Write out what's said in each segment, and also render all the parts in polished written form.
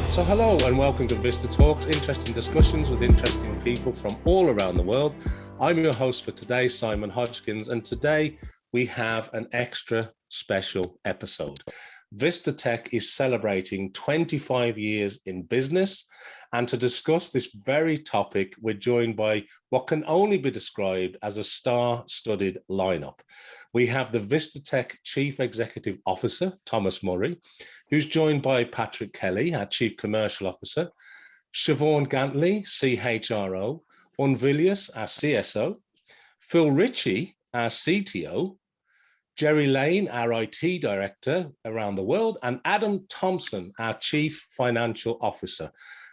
So hello and welcome to Vista Talks, interesting discussions with interesting people from all around the world. I'm your host for today, Simon Hodgkins, and today we have an extra special episode. Vistatec is celebrating 25 years in business, and to discuss this very topic, we're joined by what can only be described as a star-studded lineup. We have the Vistatec Chief Executive Officer, Thomas Murray, who's joined by Patrick Kelly, our Chief Commercial Officer, Siobhán Gantly, CHRO, Unn Villius, our CSO, Phil Ritchie, our CTO, Jerry Lane, our IT Director around the world, and Adam Thompson, our Chief Financial Officer.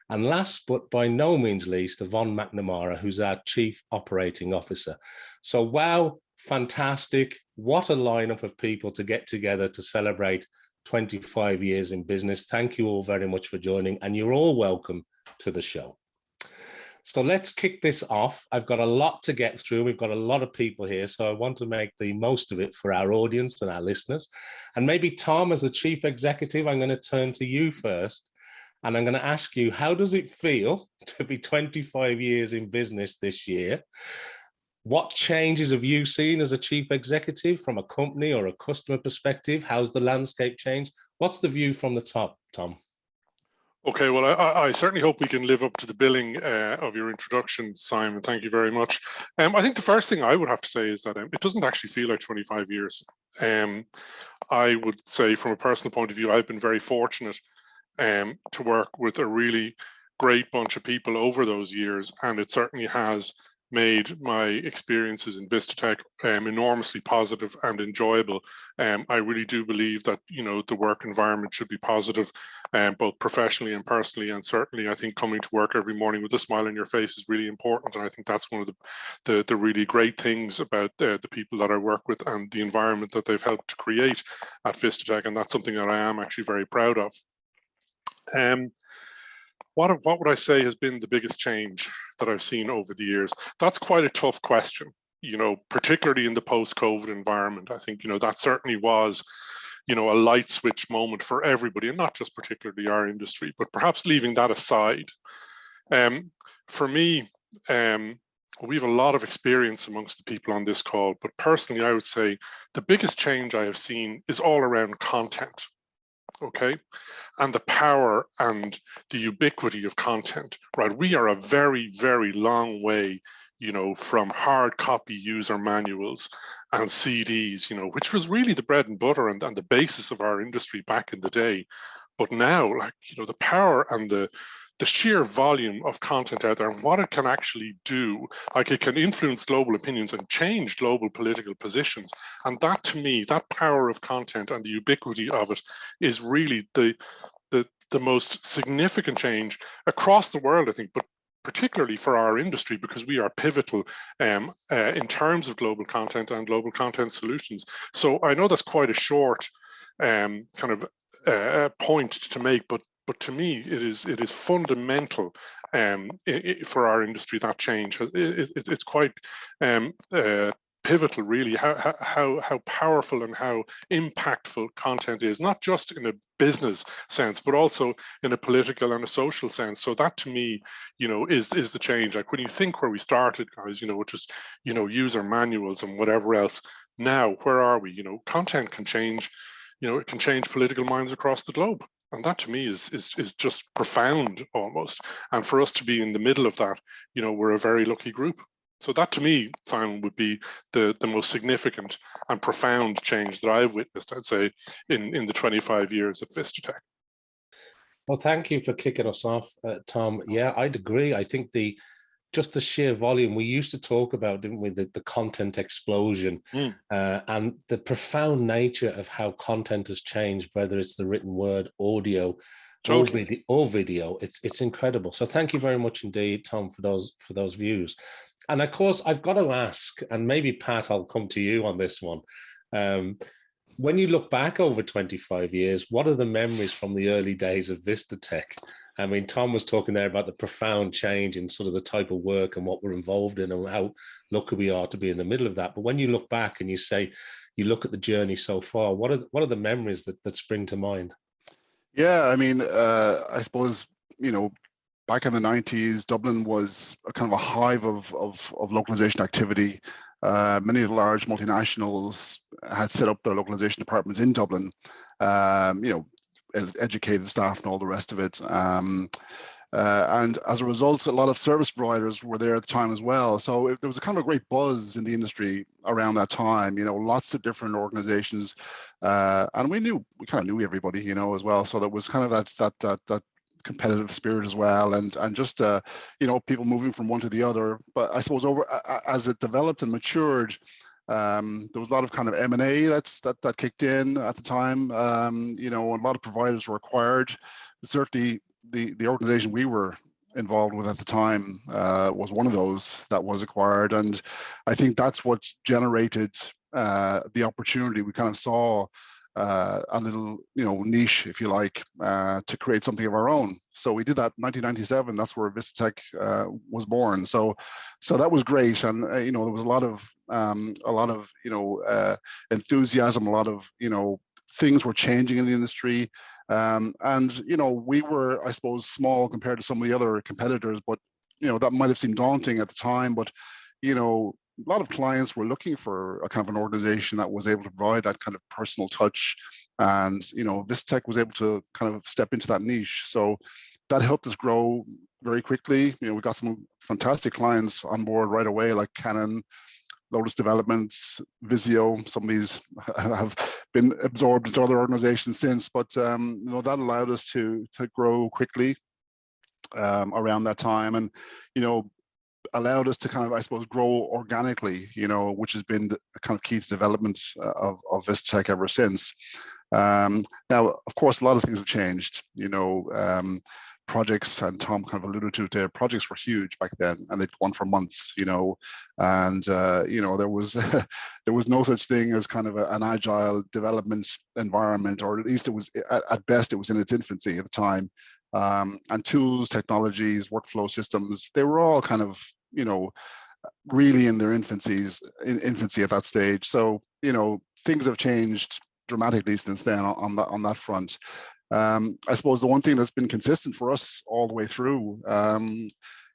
And last but by no means least, Yvonne McNamara, who's our Chief Operating Officer. So wow, fantastic. What a lineup of people to get together to celebrate 25 years in business. Thank you all very much for joining, and you're all welcome to the show. So let's kick this off. I've got a lot to get through. We've got a lot of people here, so I want to make the most of it for our audience and our listeners. And maybe Tom, as the Chief Executive, I'm going to turn to you first. And I'm going to ask you, how does it feel to be 25 years in business this year? What changes have you seen as a Chief Executive from a company or a customer perspective? How's the landscape changed? What's the view from the top, Tom? Okay, well, I certainly hope we can live up to the billing of your introduction, Simon. Thank you very much. I think the first thing I would have to say is that it doesn't actually feel like 25 years. I would say from a personal point of view, I've been very fortunate to work with a really great bunch of people over those years, and it certainly has made my experiences in Vistatec enormously positive and enjoyable. I really do believe that, you know, the work environment should be positive, both professionally and personally. And certainly, I think coming to work every morning with a smile on your face is really important. And I think that's one of the really great things about the people that I work with and the environment that they've helped to create at Vistatec. And that's something that I am actually very proud of. What would I say has been the biggest change that I've seen over the years? That's quite a tough question, you know, particularly in the post-COVID environment. I think, you know, that certainly was, you know, a light switch moment for everybody, and not just particularly our industry, but perhaps leaving that aside. For me, we have a lot of experience amongst the people on this call, but personally, I would say the biggest change I have seen is all around content. Okay, and the power and the ubiquity of content, right? We are a very, very long way, you know, from hard copy user manuals and CDs, you know, which was really the bread and butter and the basis of our industry back in the day. But now, like, you know, the power and the sheer volume of content out there and what it can actually do, like it can influence global opinions and change global political positions. And that, to me, that power of content and the ubiquity of it is really the most significant change across the world, I think, but particularly for our industry, because we are pivotal in terms of global content and global content solutions. So I know that's quite a short kind of point to make, but to me, it is fundamental for our industry, that change. It's quite pivotal, really, how powerful and how impactful content is, not just in a business sense, but also in a political and a social sense. So that, to me, you know, is the change. Like when you think where we started, guys, you know, which is, you know, user manuals and whatever else. Now, where are we? You know, content can change. You know, it can change political minds across the globe. And that, to me, is just profound almost. And for us to be in the middle of that, you know, we're a very lucky group. So that, to me, Simon, would be the most significant and profound change that I've witnessed, I'd say, in the 25 years at Vistatec. Well, thank you for kicking us off, Tom. Yeah, I'd agree. I think just the sheer volume, we used to talk about, didn't we, the content explosion and the profound nature of how content has changed, whether it's the written word, audio, totally, or video. It's incredible. So thank you very much indeed, Tom, for those views. And of course, I've got to ask, and maybe Pat, I'll come to you on this one. When you look back over 25 years, what are the memories from the early days of Vistatec? I mean, Tom was talking there about the profound change in sort of the type of work and what we're involved in and how lucky we are to be in the middle of that. But when you look back and you say, you look at the journey so far, what are the memories that spring to mind? Yeah, I mean, I suppose, back in the 90s, Dublin was a kind of a hive of localization activity. Many of the large multinationals had set up their localization departments in Dublin, educated staff and all the rest of it. And as a result, a lot of service providers were there at the time as well. So there was a kind of a great buzz in the industry around that time, lots of different organizations. And we kind of knew everybody, as well. So there was kind of that competitive spirit as well, and just people moving from one to the other. But I suppose as it developed and matured, there was a lot of kind of M&A that kicked in at the time. A lot of providers were acquired. Certainly the organization we were involved with at the time was one of those that was acquired, and I think that's what generated the opportunity. We kind of saw a little, niche, if you like, to create something of our own. So we did that in 1997. That's where Vistatec was born. So that was great, and there was a lot of enthusiasm. A lot of things were changing in the industry, and we were, I suppose, small compared to some of the other competitors, but that might have seemed daunting at the time. But a lot of clients were looking for a kind of an organization that was able to provide that kind of personal touch, and Vistatec was able to kind of step into that niche. So that helped us grow very quickly. We got some fantastic clients on board right away, like Canon, Lotus Developments, Visio. Some of these have been absorbed into other organizations since, but that allowed us to grow quickly around that time, and allowed us to kind of, I suppose, grow organically, which has been the kind of key to development of Vistatec ever since. Now, of course, a lot of things have changed. Projects, and Tom kind of alluded to it there, projects were huge back then, and they'd gone for months, and there was there was no such thing as kind of an agile development environment, or at least it was, at best, it was in its infancy at the time. And tools, technologies, workflow systems, they were all kind of, really in their infancy at that stage. So, things have changed dramatically since then on that front. I suppose the one thing that's been consistent for us all the way through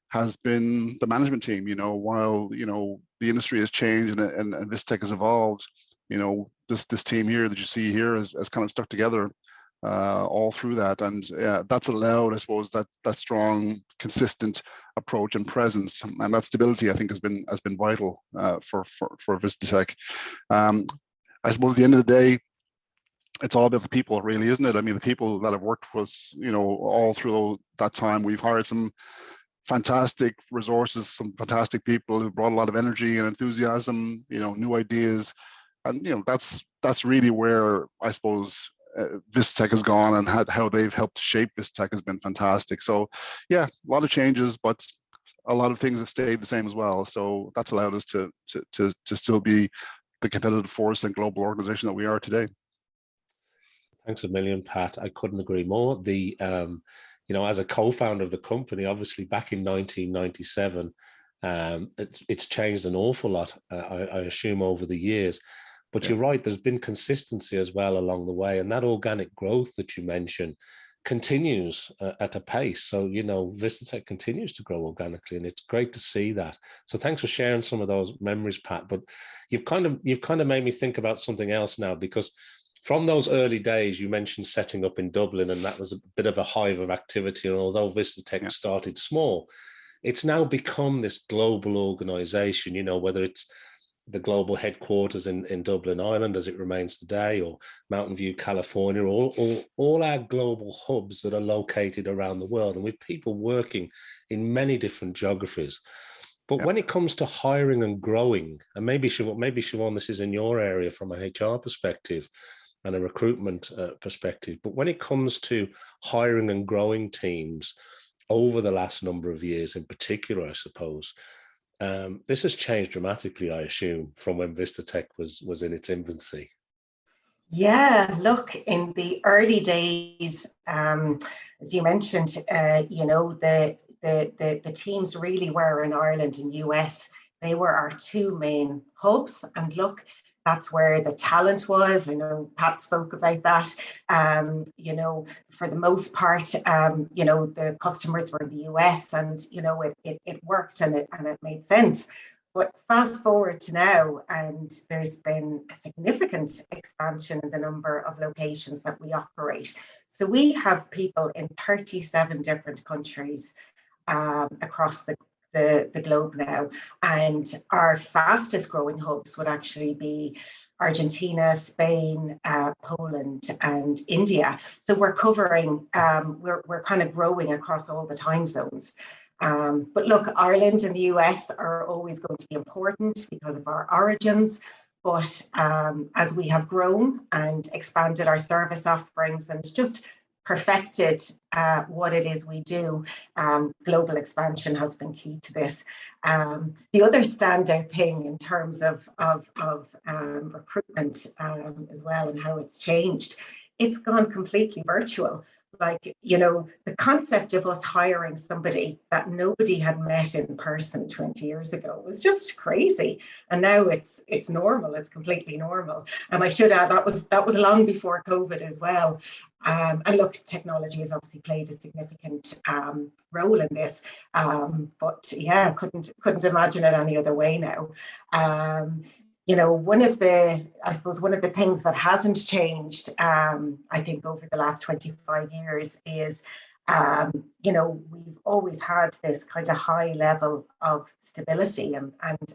has been the management team. While the industry has changed and Vistatec has evolved, this team here that you see here has kind of stuck together all through that, and that's allowed, I suppose, that strong, consistent approach and presence, and that stability, I think, has been vital for Vistatec. I suppose at the end of the day, it's all about the people, really, isn't it? I mean, the people that have worked with us, all through that time. We've hired some fantastic resources, some fantastic people who brought a lot of energy and enthusiasm, new ideas, and that's really where, I suppose, Vistatec has gone, and how they've helped shape Vistatec has been fantastic. So yeah, a lot of changes, but a lot of things have stayed the same as well. So that's allowed us to still be the competitive force and global organization that we are today. Thanks a million, Pat. I couldn't agree more. As a co-founder of the company, obviously back in 1997, it's changed an awful lot, I assume, over the years. But You're right, there's been consistency as well along the way. And that organic growth that you mentioned continues at a pace. So, Vistatec continues to grow organically, and it's great to see that. So thanks for sharing some of those memories, Pat. But you've kind of made me think about something else now, because from those early days, you mentioned setting up in Dublin, and that was a bit of a hive of activity. And although Vistatec started small, it's now become this global organization, whether it's the global headquarters in Dublin, Ireland, as it remains today, or Mountain View, California, all our global hubs that are located around the world, and with people working in many different geographies. But when it comes to hiring and growing, and maybe Siobhán, this is in your area from a HR perspective and a recruitment perspective, but when it comes to hiring and growing teams over the last number of years in particular, I suppose, this has changed dramatically, I assume, from when Vistatec was in its infancy. Yeah, look, in the early days, as you mentioned, the teams really were in Ireland and US. They were our two main hubs. And look, That's where the talent was. I know Pat spoke about that. You know, for the most part, you know, the customers were in the US, and you know, it worked, and it made sense. But fast forward to now, and there's been a significant expansion in the number of locations that we operate. So we have people in 37 different countries across the globe now. And our fastest growing hubs would actually be Argentina, Spain, Poland, and India. So we're covering, we're kind of growing across all the time zones. But look, Ireland and the US are always going to be important because of our origins. But as we have grown and expanded our service offerings and just perfected what it is we do, global expansion has been key to this. The other standout thing in terms of recruitment as well, and how it's changed, it's gone completely virtual. Like, you know, the concept of us hiring somebody that nobody had met in person 20 years ago was just crazy. And now it's normal, it's completely normal. And I should add, that was long before COVID as well. And look, technology has obviously played a significant role in this. But yeah, couldn't imagine it any other way now. You know, one of the things that hasn't changed, I think, over the last 25 years is, you know, we've always had this kind of high level of stability, and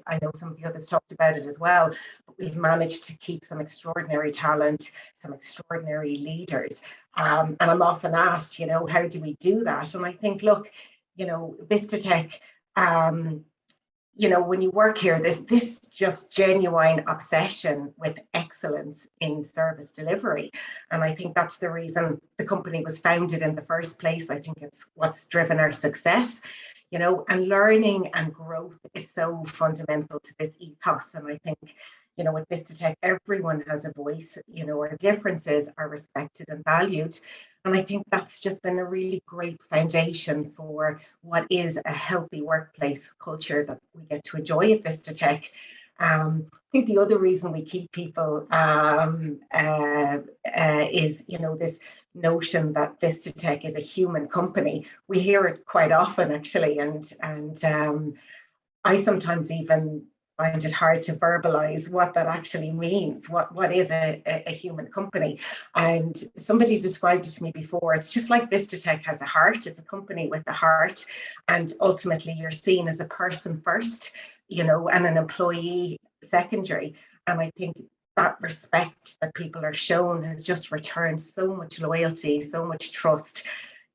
I know some of the others talked about it as well, but we've managed to keep some extraordinary talent, some extraordinary leaders. And I'm often asked, you know, how do we do that? And I think, look, you know, Vistatec, you know, when you work here, there's this just genuine obsession with excellence in service delivery. And I think that's the reason the company was founded in the first place. I think it's what's driven our success, you know, and learning and growth is so fundamental to this ethos. And I think, you know, with Vistatec, everyone has a voice, you know, our differences are respected and valued. And I think that's just been a really great foundation for what is a healthy workplace culture that we get to enjoy at Vistatec. I think the other reason we keep people is, you know, this notion that Vistatec is a human company. We hear it quite often, actually, and I sometimes even find it hard to verbalize what that actually means. What is a human company? And somebody described it to me before. It's just like Vistatec has a heart. It's a company with a heart, and ultimately you're seen as a person first, you know, and an employee secondary. And I think that respect that people are shown has just returned so much loyalty, so much trust,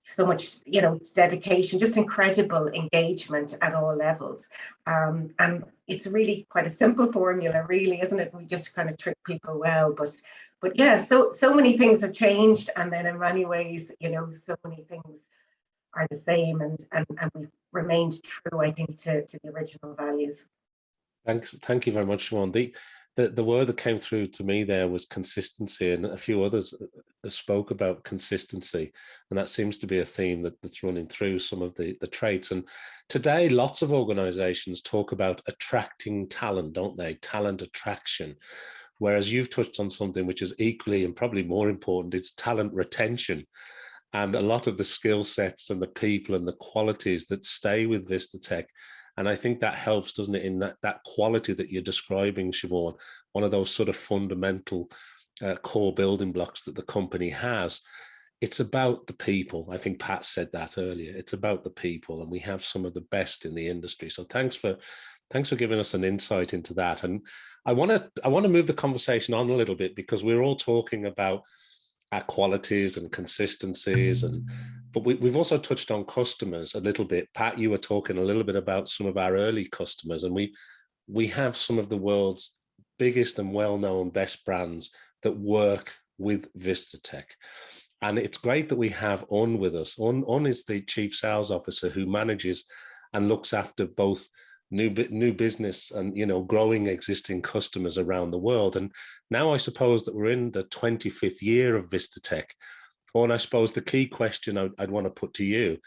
so much, you know, dedication, just incredible engagement at all levels. And it's really quite a simple formula, really, isn't it? We just kind of treat people well, but yeah, so many things have changed, and then in many ways, you know, so many things are the same, and we've remained true, I think, to the original values. Thank you very much, Siobhán. The word that came through to me there was consistency, and a few others spoke about consistency, and that seems to be a theme that's running through some of the traits. And today, lots of organizations talk about attracting talent, don't they? Talent attraction. Whereas you've touched on something which is equally and probably more important, it's talent retention. And a lot of the skill sets and the people and the qualities that stay with Vistatec. And I think that helps, doesn't it, in that quality that you're describing, Siobhán, one of those sort of fundamental core building blocks that the company has. It's about the people. I think Pat said that earlier. It's about the people, and we have some of the best in the industry. So thanks for giving us an insight into that. And I want to move the conversation on a little bit, because we're all talking about our qualities and consistencies, but we've also touched on customers a little bit. Pat, you were talking a little bit about some of our early customers, and we have some of the world's biggest and well-known best brands that work with Vistatec. And it's great that we have Unn with us. Unn is the Chief Sales Officer who manages and looks after both new business and, you know, growing existing customers around the world. And now I suppose that we're in the 25th year of Vistatec. And I suppose the key question I'd want to put to you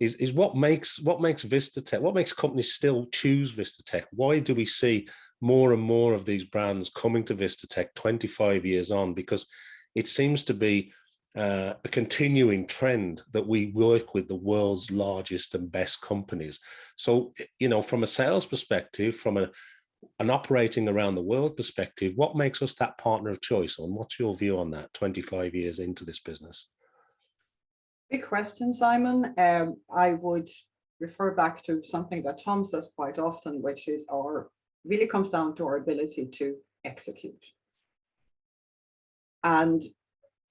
is what makes Vistatec, what makes companies still choose Vistatec? Why do we see more and more of these brands coming to Vistatec 25 years on? Because it seems to be a continuing trend that we work with the world's largest and best companies. So, you know, from a sales perspective, from an operating around the world perspective, what makes us that partner of choice? And what's your view on that 25 years into this business? Big question, Simon. I would refer back to something that Tom says quite often, which is really comes down to our ability to execute. And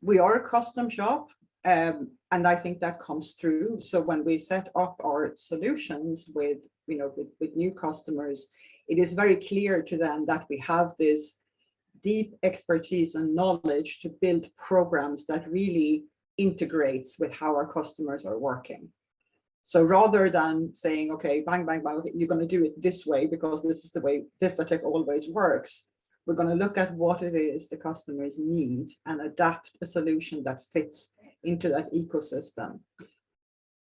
we are a custom shop, and I think that comes through. So when we set up our solutions with new customers, it is very clear to them that we have this deep expertise and knowledge to build programs that really integrates with how our customers are working. So rather than saying, okay, bang, bang, bang, you're going to do it this way because this is the way Vistatec always works, we're going to look at what it is the customers need and adapt a solution that fits into that ecosystem.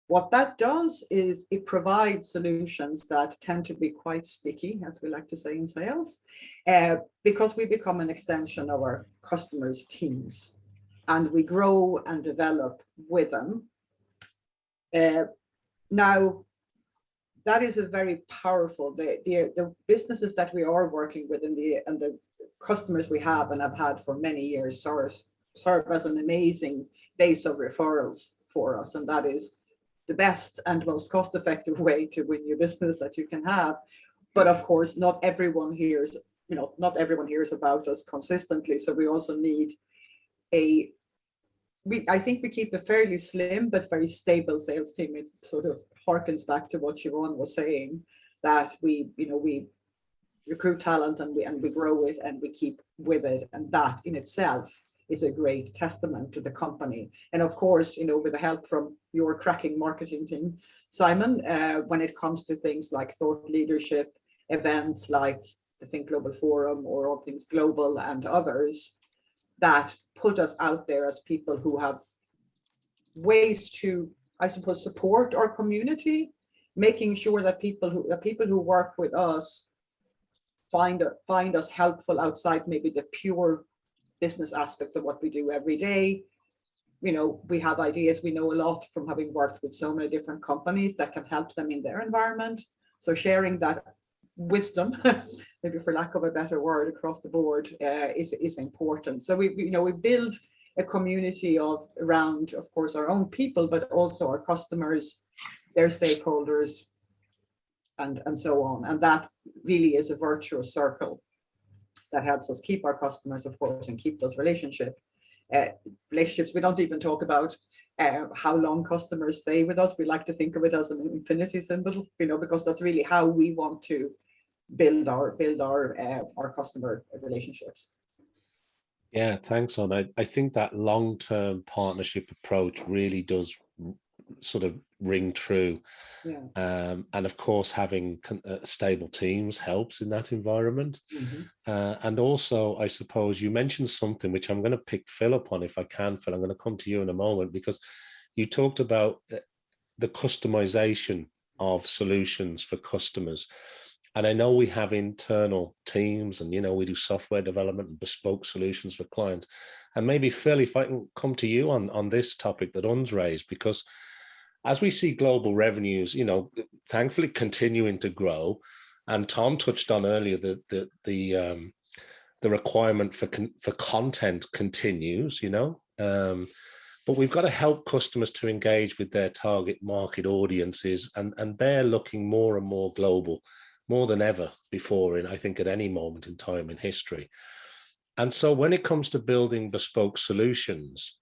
What that does is it provides solutions that tend to be quite sticky, as we like to say in sales, because we become an extension of our customers' teams. And we grow and develop with them. Now, that is a very powerful, the businesses that we are working with and the customers we have and have had for many years serve as an amazing base of referrals for us. And that is the best and most cost-effective way to win your business that you can have. But of course, not everyone hears about us consistently. So we also need I think we keep a fairly slim but very stable sales team. It sort of harkens back to what Siobhán was saying, that we recruit talent and we grow it and we keep with it, and that in itself is a great testament to the company. And of course, with the help from your cracking marketing team, Simon, when it comes to things like thought leadership events like the Think Global Forum or All Things Global and others, that put us out there as people who have ways to, I suppose, support our community, making sure that people who work with us find us helpful outside maybe the pure business aspects of what we do every day. We have ideas, we know a lot from having worked with so many different companies that can help them in their environment. So sharing that wisdom, maybe for lack of a better word, across the board is important. So we build a community around, of course, our own people, but also our customers, their stakeholders, and so on. And that really is a virtuous circle that helps us keep our customers, of course, and keep those relationships. We don't even talk about how long customers stay with us. We like to think of it as an infinity symbol, because that's really how we want to build our customer relationships. Yeah, thanks, Unn. I think that long-term partnership approach really does sort of ring true. Yeah. And of course, having stable teams helps in that environment. Mm-hmm. And also, I suppose you mentioned something which I'm going to pick Phil up on if I can, Phil. I'm going to come to you in a moment, because you talked about the customization of solutions for customers. And I know we have internal teams and, we do software development and bespoke solutions for clients. And maybe, Phil, if I can come to you on this topic that Unn's raised, because as we see global revenues, thankfully continuing to grow, and Tom touched on earlier the requirement for content continues, but we've got to help customers to engage with their target market audiences, and they're looking more and more global, more than ever before, I think at any moment in time in history. And so when it comes to building bespoke solutions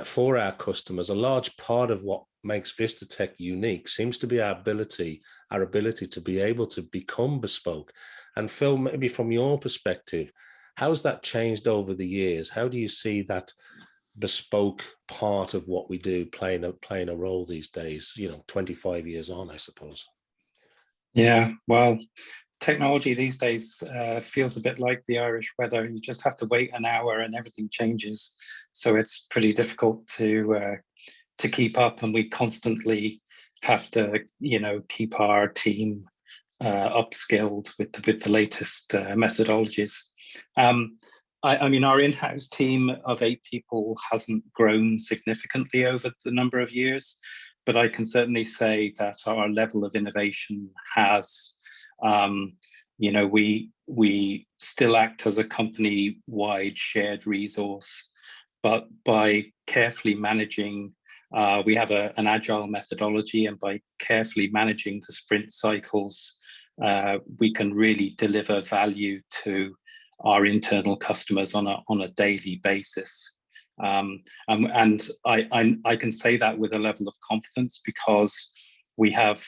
for our customers, a large part of what makes Vistatec unique seems to be our ability to be able to become bespoke. And Phil, maybe from your perspective, how's that changed over the years? How do you see that bespoke part of what we do playing a role these days, 25 years on, I suppose? Yeah, well, technology these days feels a bit like the Irish weather. You just have to wait an hour and everything changes. So it's pretty difficult to keep up, and we constantly have to, keep our team upskilled with the latest methodologies. I mean, our in-house team of 8 people hasn't grown significantly over the number of years, but I can certainly say that our level of innovation has. We still act as a company-wide shared resource, but by carefully managing, we have an agile methodology, and by carefully managing the sprint cycles, we can really deliver value to our internal customers on a daily basis. And I can say that with a level of confidence because we have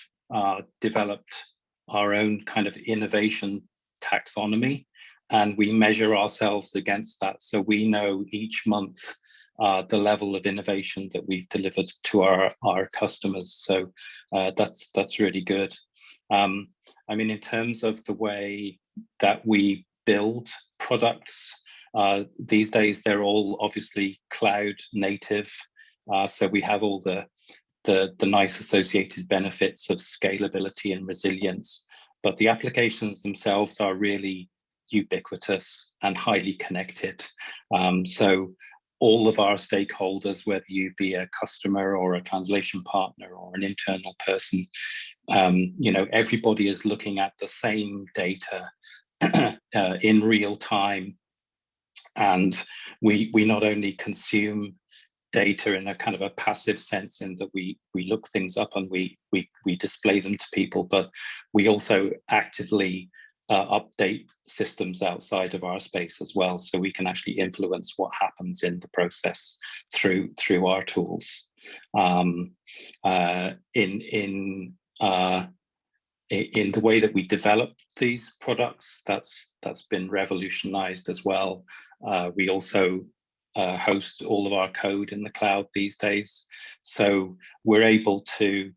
developed our own kind of innovation taxonomy, and we measure ourselves against that. So we know each month the level of innovation that we've delivered to our customers. So that's really good. I mean, in terms of the way that we build products, these days they're all obviously cloud native. So we have all the nice associated benefits of scalability and resilience, but the applications themselves are really ubiquitous and highly connected. So all of our stakeholders, whether you be a customer or a translation partner or an internal person, everybody is looking at the same data in real time. And we not only consume data in a kind of a passive sense in that we look things up and we display them to people, but we also actively update systems outside of our space as well, so we can actually influence what happens in the process through our tools. In the way that we develop these products, that's been revolutionized as well. We also host all of our code in the cloud these days, so we're able to,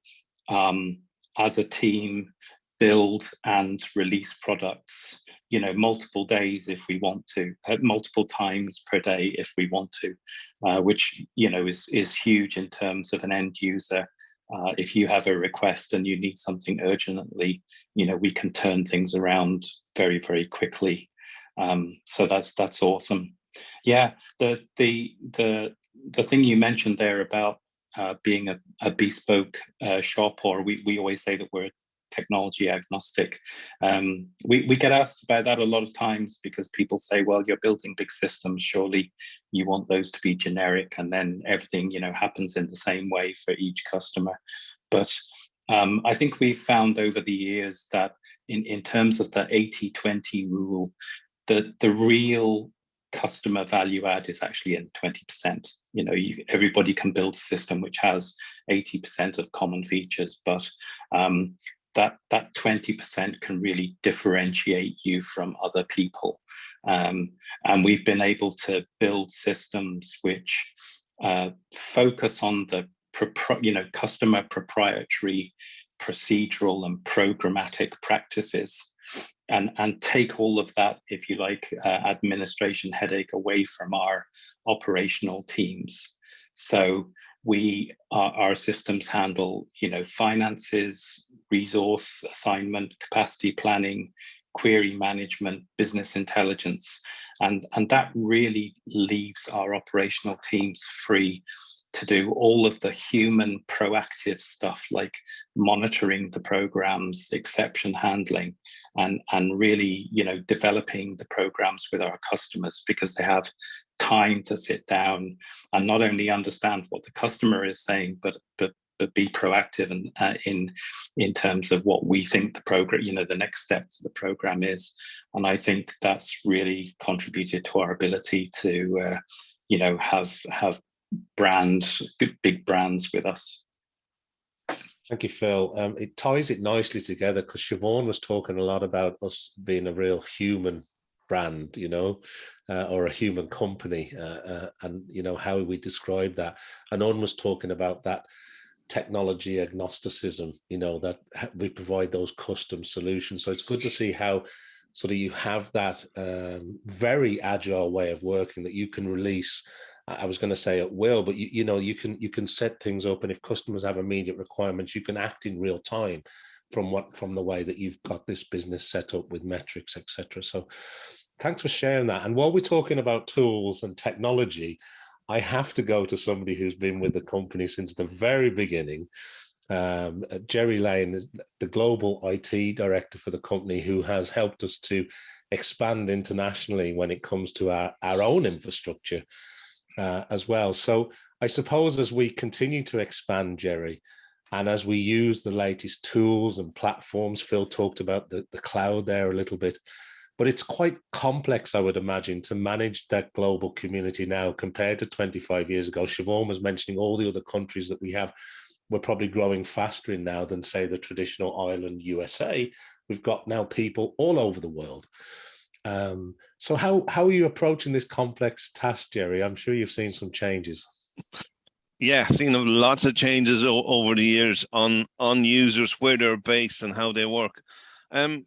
as a team, build and release products, multiple days if we want to, multiple times per day if we want to, which is huge in terms of an end user. If you have a request and you need something urgently, we can turn things around very, very quickly. So that's awesome. Yeah, the thing you mentioned there about being a bespoke shop, or we always say that we're technology agnostic. We get asked about that a lot of times because people say, well, you're building big systems, surely you want those to be generic and then everything happens in the same way for each customer. But I think we've found over the years that in terms of the 80-20 rule, the real customer value add is actually in 20%. Everybody can build a system which has 80% of common features, but that 20% can really differentiate you from other people. And we've been able to build systems which focus on the customer proprietary procedural and programmatic practices, and take all of that, if you like, administration headache away from our operational teams. So our systems handle, finances, resource assignment, capacity planning, query management, business intelligence, and that really leaves our operational teams free to do all of the human proactive stuff like monitoring the programs, exception handling, and really, developing the programs with our customers, because they have time to sit down and not only understand what the customer is saying, but be proactive in terms of what we think the program, the next step for the program is. And I think that's really contributed to our ability to, have big brands with us. Thank you, Phil. It ties it nicely together because Siobhán was talking a lot about us being a real human brand, or a human company, and how we describe that. And Unn was talking about that technology agnosticism, that we provide those custom solutions. So it's good to see how sort of you have that very agile way of working, that you can release I was going to say at will, but you know, you can set things up, and if customers have immediate requirements, you can act in real time from the way that you've got this business set up with metrics, etc. So thanks for sharing that. And while we're talking about tools and technology, I have to go to somebody who's been with the company since the very beginning. Jerry Lane is the global IT director for the company, who has helped us to expand internationally when it comes to our own infrastructure as well. So I suppose as we continue to expand, Jerry, and as we use the latest tools and platforms, Phil talked about the cloud there a little bit, but it's quite complex, I would imagine, to manage that global community now compared to 25 years ago. Siobhán was mentioning all the other countries that we have. We're probably growing faster in now than, say, the traditional island USA. We've got now people all over the world. So how are you approaching this complex task, Jerry? I'm sure you've seen some changes. Yeah, seen lots of changes over the years on users, where they're based and how they work. I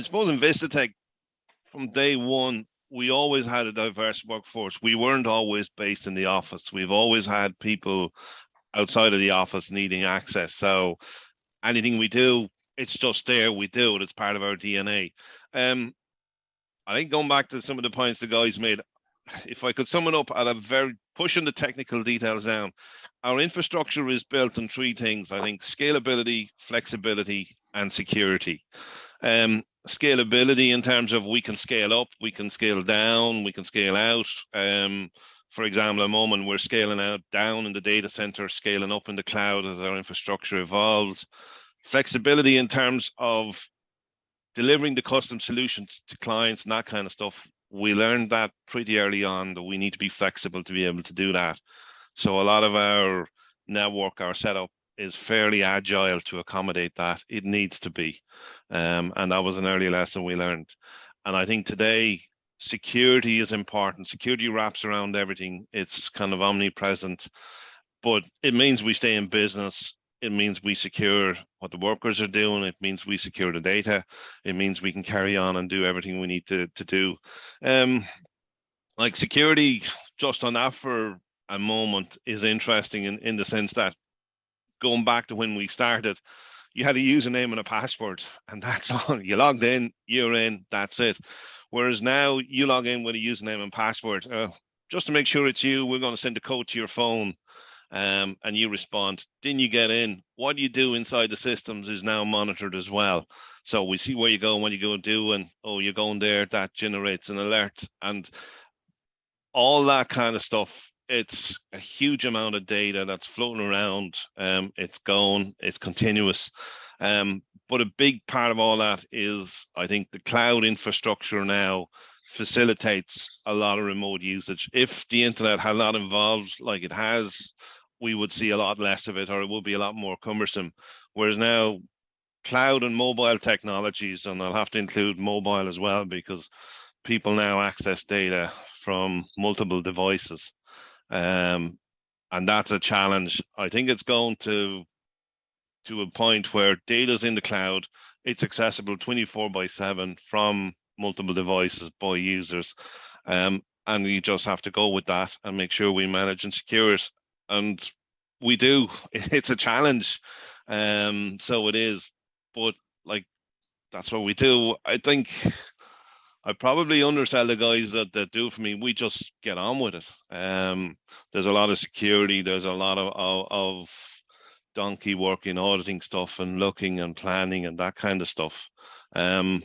suppose in Vistatec, from day one, we always had a diverse workforce. We weren't always based in the office. We've always had people outside of the office needing access. So anything we do, it's just there, we do it. It's part of our DNA. I think going back to some of the points the guys made, if I could sum it up at a very, pushing the technical details down, our infrastructure is built on three things, I think: scalability, flexibility, and security. Scalability in terms of we can scale up, we can scale down, we can scale out. For example, at the moment we're scaling out down in the data center, scaling up in the cloud as our infrastructure evolves. Flexibility in terms of delivering the custom solutions to clients and that kind of stuff. We learned that pretty early on, that we need to be flexible to be able to do that. So a lot of our network, our setup is fairly agile to accommodate that. It needs to be. And that was an early lesson we learned. And I think today, security is important. Security wraps around everything. It's kind of omnipresent, but it means we stay in business. It means we secure what the workers are doing. It means we secure the data. It means we can carry on and do everything we need to do. Like security, just on that for a moment, is interesting in the sense that going back to when we started, you had a username and a password, and that's all. You logged in, you're in, that's it. Whereas now you log in with a username and password. Just to make sure it's you, we're going to send a code to your phone, and you respond. Then you get in. What you do inside the systems is now monitored as well. So we see where you go, what you go do, and oh, you're going there, that generates an alert. And all that kind of stuff, it's a huge amount of data that's floating around. It's continuous. But a big part of all that is, I think, the cloud infrastructure now facilitates a lot of remote usage. If the internet had not involved like it has, we would see a lot less of it, or it would be a lot more cumbersome. Whereas now, cloud and mobile technologies, and I'll have to include mobile as well, because people now access data from multiple devices. And that's a challenge. I think it's going to a point where data's in the cloud, it's accessible 24/7 from multiple devices by users. And you just have to go with that and make sure we manage and secure it. And we do. It's a challenge. So it is. But like, that's what we do. I think I probably undersell the guys that do it for me. We just get on with it. There's a lot of security. There's a lot of donkey work in auditing stuff and looking and planning and that kind of stuff. But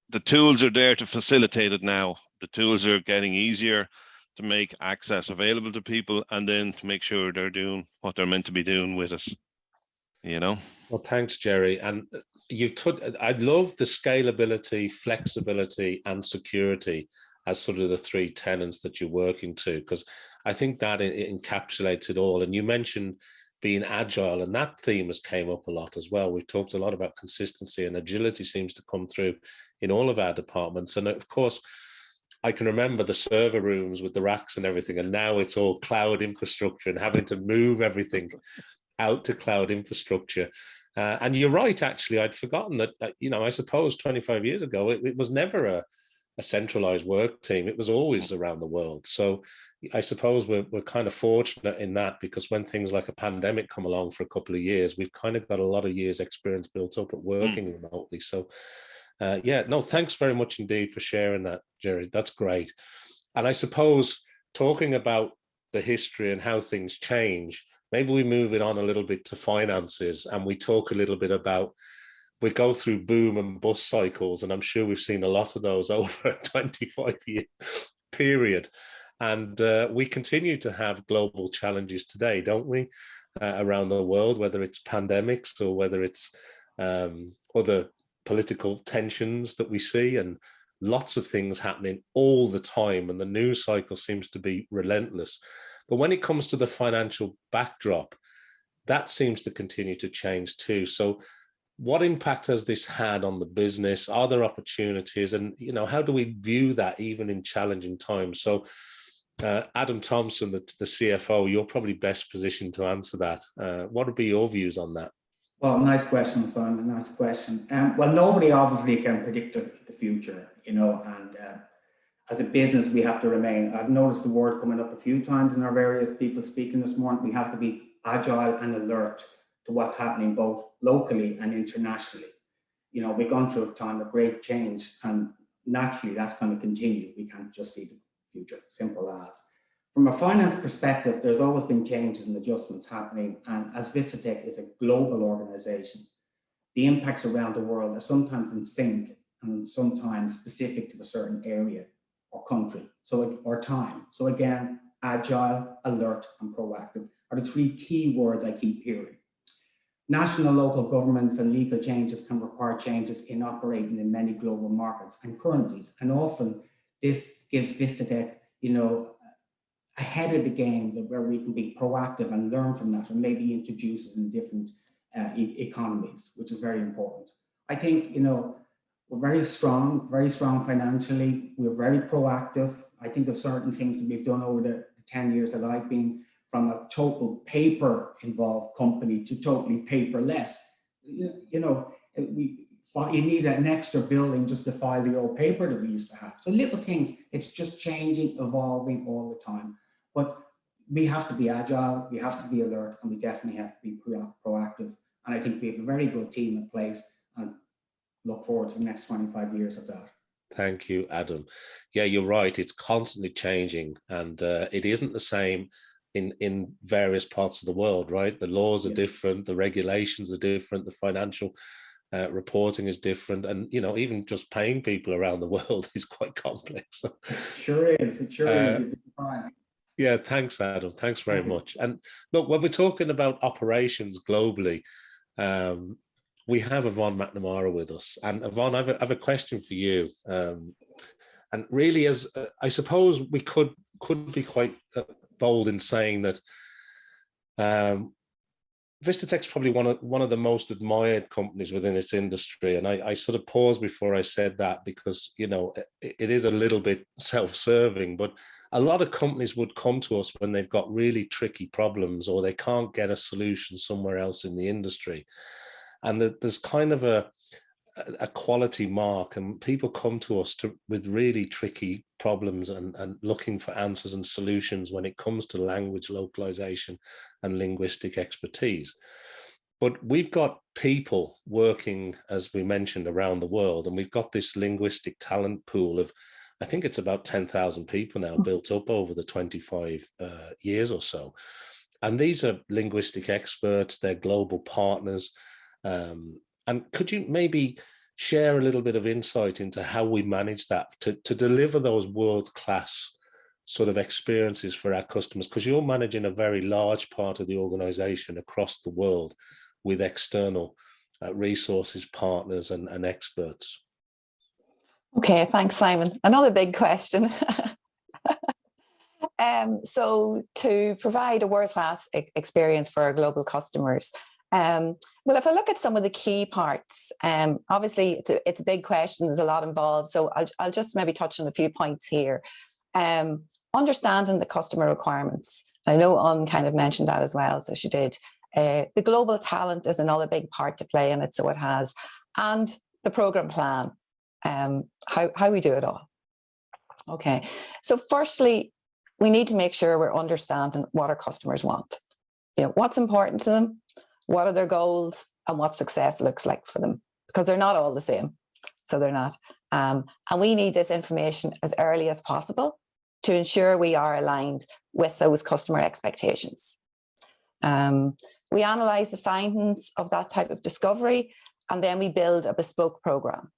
the tools are there to facilitate it now. The tools are getting easier to make access available to people, and then to make sure they're doing what they're meant to be doing with it, you know? Well, thanks, Jerry. And I love the scalability, flexibility, and security as sort of the three tenets that you're working to, because I think that it encapsulates it all. And you mentioned being agile, and that theme has came up a lot as well. We've talked a lot about consistency, and agility seems to come through in all of our departments. And of course, I can remember the server rooms with the racks and everything, and now it's all cloud infrastructure and having to move everything out to cloud infrastructure. And you're right, actually, I'd forgotten that, I suppose 25 years ago, it was never a centralized work team. It was always around the world. So I suppose we're kind of fortunate in that, because when things like a pandemic come along for a couple of years, we've kind of got a lot of years experience built up at working remotely. So yeah, no, thanks very much indeed for sharing that, Jerry. That's great. And I suppose talking about the history and how things change, maybe we move it on a little bit to finances, and we talk a little bit about, we go through boom and bust cycles, and I'm sure we've seen a lot of those over a 25-year period. And we continue to have global challenges today, don't we, around the world, whether it's pandemics or whether it's other political tensions that we see, and lots of things happening all the time, and the news cycle seems to be relentless. But when it comes to the financial backdrop, that seems to continue to change too. So what impact has this had on the business? Are there opportunities? And, you know, how do we view that even in challenging times? So Adam Thompson, the CFO, you're probably best positioned to answer that. What would be your views on that? Well, nice question, Simon, nice question. Well, nobody obviously can predict the future, you know, and as a business, we have to remain, I've noticed the word coming up a few times in our various people speaking this morning, we have to be agile and alert to what's happening both locally and internationally. You know, we've gone through a time of great change, and naturally that's going to continue. We can't just see the future, simple as. From a finance perspective, there's always been changes and adjustments happening, and as Vistatec is a global organization, the impacts around the world are sometimes in sync and sometimes specific to a certain area or country, or time. So again, agile, alert, and proactive are the three key words I keep hearing. National, local governments and legal changes can require changes in operating in many global markets and currencies, and often this gives Vistatec, you know, ahead of the game, where we can be proactive and learn from that, and maybe introduce it in different economies, which is very important. I think, you know, we're very strong financially. We're very proactive. I think of certain things that we've done over the 10 years that I've been, from a total paper-involved company to totally paperless. You know, you need an extra building just to file the old paper that we used to have. So little things, it's just changing, evolving all the time. But we have to be agile, we have to be alert, and we definitely have to be proactive. And I think we have a very good team in place, and look forward to the next 25 years of that. Thank you, Adam. Yeah, you're right. It's constantly changing, and it isn't the same in various parts of the world, right? The laws are different, the regulations are different, the financial reporting is different, and, you know, even just paying people around the world is quite complex. Sure is. It sure is. Yeah, thanks, Adam. Thanks very much. And look, when we're talking about operations globally, we have Yvonne McNamara with us. And Yvonne, I have a question for you. And really, as I suppose we could be quite bold in saying that Vistatec's probably one of the most admired companies within its industry. And I sort of paused before I said that, because, you know, it is a little bit self-serving, but a lot of companies would come to us when they've got really tricky problems, or they can't get a solution somewhere else in the industry. And there's kind of a quality mark, and people come to us with really tricky problems and looking for answers and solutions when it comes to language localization and linguistic expertise. But we've got people working, as we mentioned, around the world, and we've got this linguistic talent pool of, I think it's about 10,000 people now built up over the 25 years or so. And these are linguistic experts, they're global partners. And could you maybe share a little bit of insight into how we manage that to deliver those world-class sort of experiences for our customers? Because you're managing a very large part of the organization across the world with external resources, partners, and experts. Okay, thanks, Simon. Another big question. So to provide a world-class experience for our global customers, well, if I look at some of the key parts, obviously it's a big question, there's a lot involved, so I'll just maybe touch on a few points here. Understanding the customer requirements. I know Unn kind of mentioned that as well, so she did. The global talent is another big part to play in it, so it has. And the program plan, how we do it all. Okay, so firstly, we need to make sure we're understanding what our customers want. You know, what's important to them, what are their goals, and what success looks like for them, because they're not all the same. So they're not. And we need this information as early as possible to ensure we are aligned with those customer expectations. We analyze the findings of that type of discovery, and then we build a bespoke program,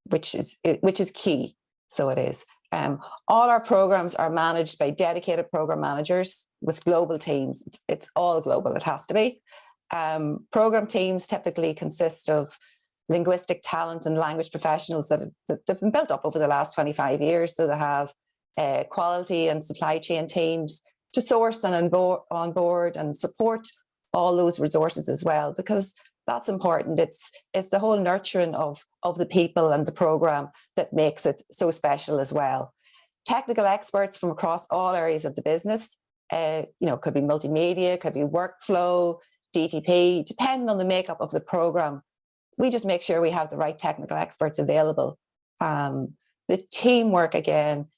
which is key. So it is. All our programs are managed by dedicated program managers with global teams. It's all global, it has to be. Program teams typically consist of linguistic talent and language professionals that have been built up over the last 25 years. So they have quality and supply chain teams to source and onboard and support all those resources as well, because that's important. It's the whole nurturing of the people and the program that makes it so special as well. Technical experts from across all areas of the business, you know, could be multimedia, could be workflow, DTP, depending on the makeup of the program. We just make sure we have the right technical experts available. The teamwork, again,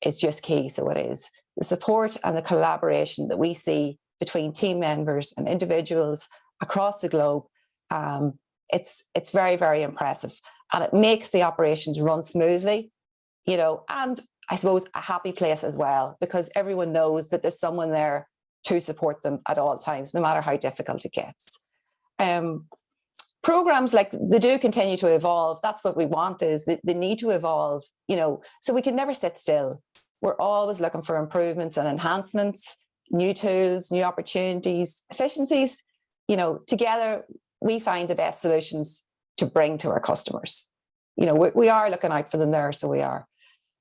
is just key. So it is the support and the collaboration that we see between team members and individuals across the globe. It's very, very impressive, and it makes the operations run smoothly, you know, and I suppose a happy place as well, because everyone knows that there's someone there to support them at all times, no matter how difficult it gets. Programs, like, they do continue to evolve. That's what we want, is they need to evolve, you know, so we can never sit still. We're always looking for improvements and enhancements, new tools, new opportunities, efficiencies. You know, together we find the best solutions to bring to our customers. You know, we are looking out for them there, so we are.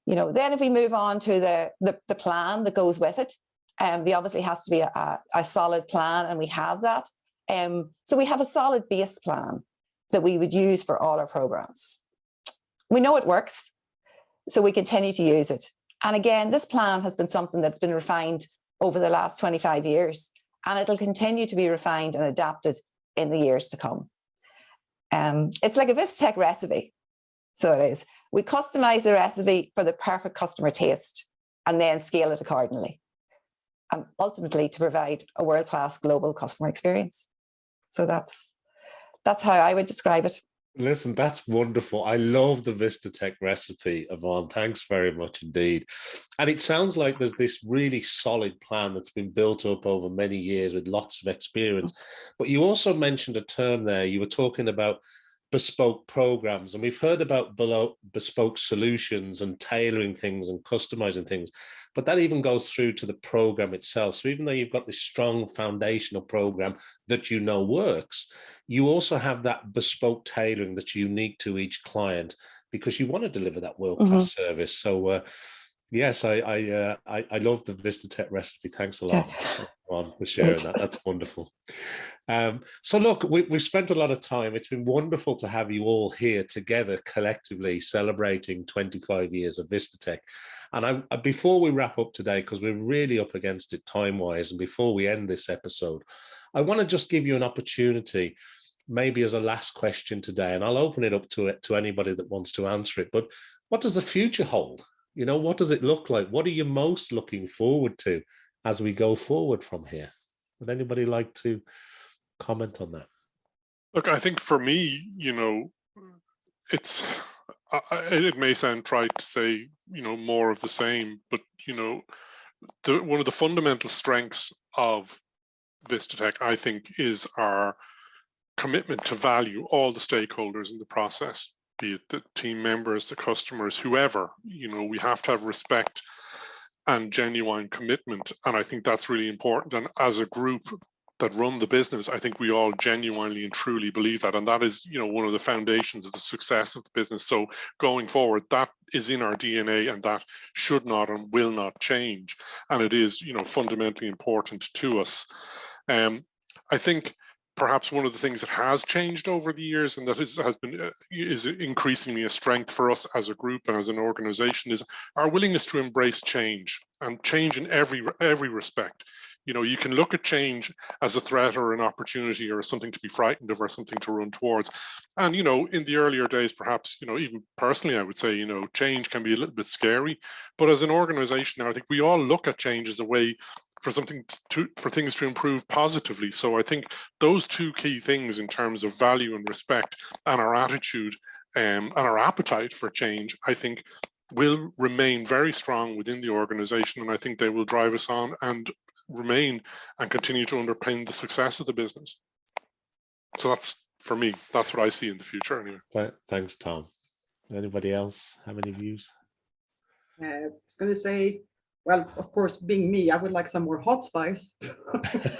You know, then if we move on to the plan that goes with it, there obviously has to be a solid plan, and we have that. So we have a solid base plan that we would use for all our programs. We know it works, so we continue to use it. And again, this plan has been something that's been refined over the last 25 years, and it'll continue to be refined and adapted in the years to come. It's like a Vistatec recipe. So it is. We customize the recipe for the perfect customer taste and then scale it accordingly, and ultimately to provide a world-class global customer experience. So that's how I would describe it. Listen, that's wonderful. I love the Vistatec recipe, Yvonne. Thanks very much indeed. And it sounds like there's this really solid plan that's been built up over many years with lots of experience. But you also mentioned a term there. You were talking about bespoke programs, and we've heard about bespoke solutions and tailoring things and customizing things, but that even goes through to the program itself. So even though you've got this strong foundational program that you know works, you also have that bespoke tailoring that's unique to each client, because you want to deliver that world-class service. So yes, I love the Vistatec recipe. Thanks a lot, Ron, for sharing that. That's wonderful. So look, we've spent a lot of time. It's been wonderful to have you all here together collectively celebrating 25 years of Vistatec. And before we wrap up today, because we're really up against it time-wise, and before we end this episode, I want to just give you an opportunity, maybe as a last question today, and I'll open it up to anybody that wants to answer it. But what does the future hold? You know, what does it look like? What are you most looking forward to as we go forward from here? Would anybody like to comment on that? Look, I think for me, you know, it may sound trite to say, you know, more of the same, but, you know, one of the fundamental strengths of Vistatec, I think, is our commitment to value all the stakeholders in the process, be it the team members, the customers, whoever. You know, we have to have respect and genuine commitment, and I think that's really important. And as a group that run the business, I think we all genuinely and truly believe that, and that is, you know, one of the foundations of the success of the business. So going forward, that is in our DNA, and that should not and will not change, and it is, you know, fundamentally important to us. I think perhaps one of the things that has changed over the years, and that is increasingly a strength for us as a group and as an organization, is our willingness to embrace change, and change in every respect. You can look at change as a threat or an opportunity or something to be frightened of or something to run towards. And, in the earlier days, perhaps, even personally, I would say, change can be a little bit scary. But as an organization now, I think we all look at change as a way for things to improve positively. So I think those two key things in terms of value and respect and our attitude and our appetite for change, I think will remain very strong within the organization. And I think they will drive us on and remain and continue to underpin the success of the business. So that's, for me, that's what I see in the future anyway. Thanks, Tom. Anybody else have any views? I was going to say, well, of course, being me, I would like some more hot spice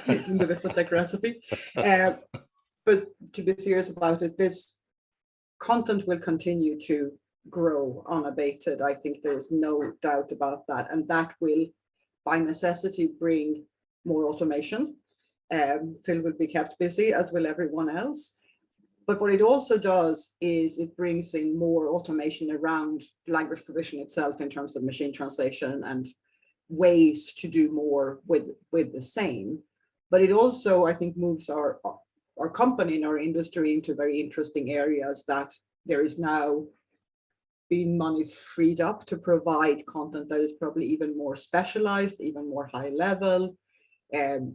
in the Vistatec recipe. But to be serious about it, this content will continue to grow unabated. I think there's no doubt about that. And that will, by necessity, bring more automation. Phil will be kept busy, as will everyone else. But what it also does is it brings in more automation around language provision itself in terms of machine translation and ways to do more with the same. But it also, I think, moves our company and our industry into very interesting areas that there is now being money freed up to provide content that is probably even more specialized, even more high level,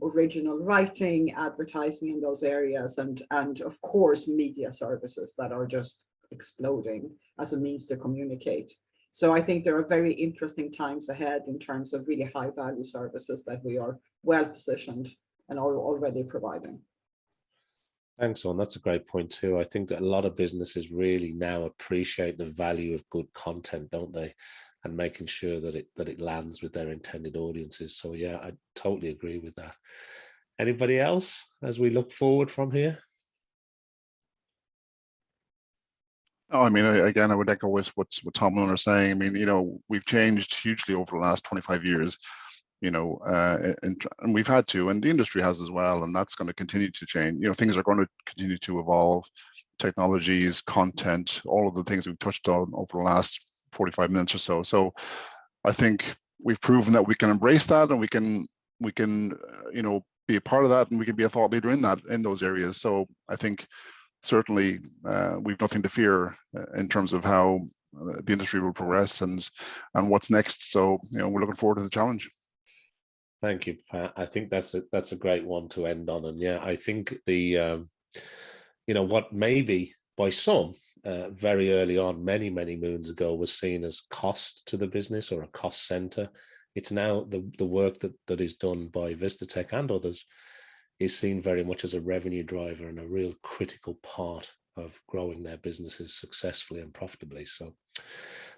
original writing, advertising in those areas, and of course, media services that are just exploding as a means to communicate. So I think there are very interesting times ahead in terms of really high value services that we are well positioned and are already providing. Thanks, Unn. That's a great point too. I think that a lot of businesses really now appreciate the value of good content, don't they? And making sure that it lands with their intended audiences. So yeah, I totally agree with that. Anybody else as we look forward from here? Oh, I mean, again, I would echo what Tom and Unn are saying. I mean, we've changed hugely over the last 25 years, and we've had to, and the industry has as well, and that's going to continue to change. Things are going to continue to evolve, technologies, content, all of the things we've touched on over the last 45 minutes or so. So I think we've proven that we can embrace that, and we can be a part of that, and we can be a thought leader in those areas. So I think certainly we've nothing to fear in terms of how the industry will progress and what's next. So we're looking forward to the challenge. Thank you, Pat. I think that's a great one to end on. And yeah, I think the what maybe by some very early on, many moons ago, was seen as cost to the business or a cost center. It's now the work that is done by Vistatec and others is seen very much as a revenue driver and a real critical part of growing their businesses successfully and profitably. So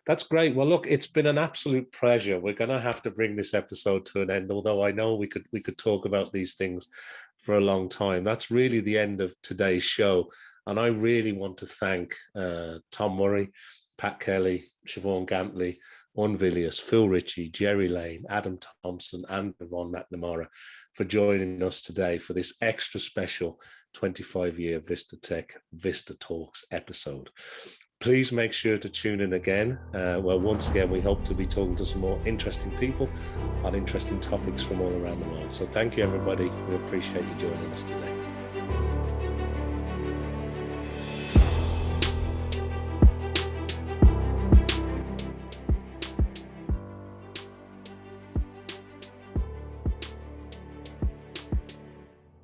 that's great. Well, look, it's been an absolute pleasure. We're going to have to bring this episode to an end, although I know we could talk about these things for a long time. That's really the end of today's show. And I really want to thank Tom Murray, Pat Kelly, Siobhán Gantly, Unn Villius, Phil Ritchie, Jerry Lane, Adam Thompson, and Yvonne McNamara for joining us today for this extra special 25-year Vistatec Vista Talks episode. Please make sure to tune in again. Well, once again, we hope to be talking to some more interesting people on interesting topics from all around the world. So thank you, everybody. We appreciate you joining us today.